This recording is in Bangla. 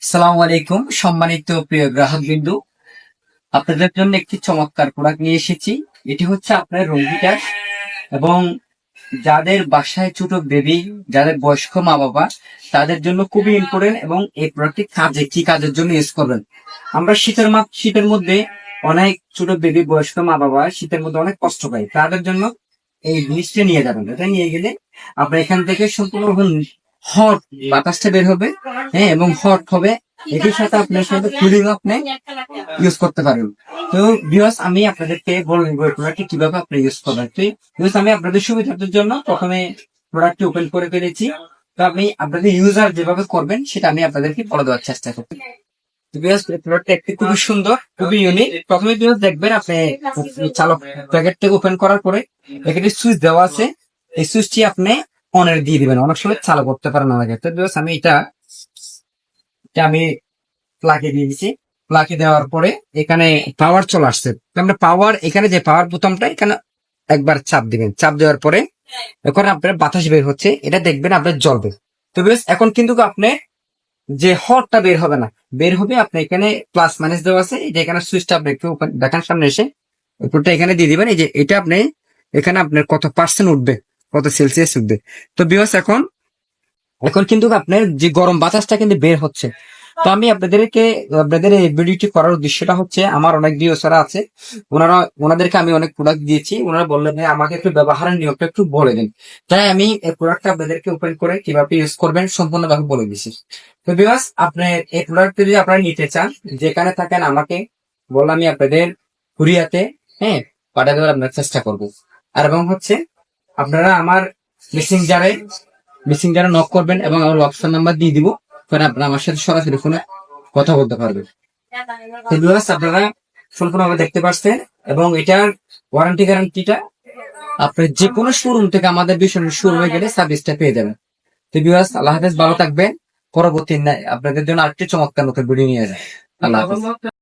সালামু আলাইকুম, সম্মানিত প্রিয় গ্রাহক বিন্দু। আপনাদের জন্য একটি চমৎকার প্রোডাক্ট নিয়ে এসেছি। এটি হচ্ছে আপনার রঙ্গিটা, এবং যাদের বাসায় ছোট বেবি, যাদের বয়স্ক মা বাবা, তাদের জন্য খুবই ইম্পর্টেন্ট। এবং এই প্রোডাক্টটি কি কাজের জন্য ইউজ করবেন? আমরা শীতের মধ্যে অনেক ছোট বেবি, বয়স্ক মা বাবা শীতের মধ্যে অনেক কষ্ট পায়। তাদের জন্য এই জিনিসটা নিয়ে যাবেন। এটা নিয়ে গেলে আপনার এখান থেকে সম্পূর্ণ হট বাতাসটা বের হবে, হ্যাঁ, এবং হট হবে। এটির সাথে আপনার সাথে কুলিং আপনি ইউজ করতে পারেন। তো ভিউয়ার্স, আমি আপনাদেরকে বলে দেবো এই প্রোডাক্টটি কিভাবে আপনি ইউজ করবেন। তো ভিউয়ার্স, আমি আপনাদের সুবিধার জন্য প্রথমে প্রোডাক্টটি ওপেন করে ফেলেছি। তো আপনি আপনাদের ইউজার যেভাবে করবেন সেটা আমি আপনাদেরকে বলে দেওয়ার চেষ্টা করছি। প্রোডাক্টটা একটি খুবই সুন্দর, খুবই ইউনিক। প্রথমে দেখবেন আপনি চালক প্যাকেট থেকে ওপেন করার পরে এখানে সুইচ দেওয়া আছে। এই সুইচটি আপনি অনের দিয়ে দিবেন, অনেক সময় চালু করতে পারেন অনেকে। তো আমি এটা আমি প্লাগে দিয়ে দিচ্ছি। প্লাগে দেওয়ার পরে এখানে পাওয়ার চলে আসছে। আমরা পাওয়ার, এখানে যে পাওয়ার বোতামটা এখানে একবার চাপ দিবেন। চাপ দেওয়ার পরে এখন আপনার বাতাস বের হচ্ছে, এটা দেখবেন আপনার জ্বলবে। তো এখন কিন্তু আপনি যে হটটা বের হবে না, বের হবে আপনি এখানে প্লাস মাইনাস দেওয়া আছে। এই যে এখানে সুইচটা আপনি একটু দেখান সামনে এসে, উপরটা এখানে দিয়ে দিবেন। এই যে এটা আপনি এখানে আপনার কত পার্সেন্ট উঠবে, কত সেলসিয়াস উঠবে। তো বিকজ এখন এখন কিন্তু আপনার যে গরম বাতাসটা কিন্তু বের হচ্ছে। তো আমি আপনাদের এই ভিডিওটি করার উদ্দেশ্যটা হচ্ছে, আমার অনেক ভিউয়ার্সরা আছে, ওনাদেরকে আমি অনেক প্রোডাক্ট দিয়েছি। ওনারা বললেন ভাই আমাকে একটু ব্যবহারের নিয়মটা একটু বলে দিন। তাই আমি এই প্রোডাক্টটা আপনাদেরকে ওপেন করে কিভাবে ইউজ করবেন সম্পূর্ণভাবে বলে দিচ্ছি। তো ভিউয়ার্স, আপনি এই প্রোডাক্ট যদি আপনারা নিতে চান, যেখানে থাকেন আমাকে বললাম, আমি আপনাদের কুরিয়াতে, হ্যাঁ, পাঠিয়ে দেওয়ার আপনার চেষ্টা করবো। আর এবং হচ্ছে আপনারা আমার মেসেঞ্জারে নক করবেন এবং আমার হোয়াটসঅ্যাপ নাম্বার দিয়ে দিব। পরে আপনারা আমার সাথে সরাসরি ফোনে কথা বলতে পারবেন। আপনারা সম্পূর্ণভাবে দেখতে পাচ্ছেন, এবং এটার ওয়ারেন্টি গ্যারান্টিটা আপনার যে কোনো শোরুম থেকে, আমাদের ভীষণ শোরুমে গেলে সার্ভিসটা পেয়ে যাবেন। তো ভিউয়ার্স, আল্লাহ হাফেজ, ভালো থাকবেন। পরবর্তী আপনাদের জন্য আরেকটি চমৎকার নতুন ভিডিও নিয়ে যায়। আল্লাহ হাফেজ।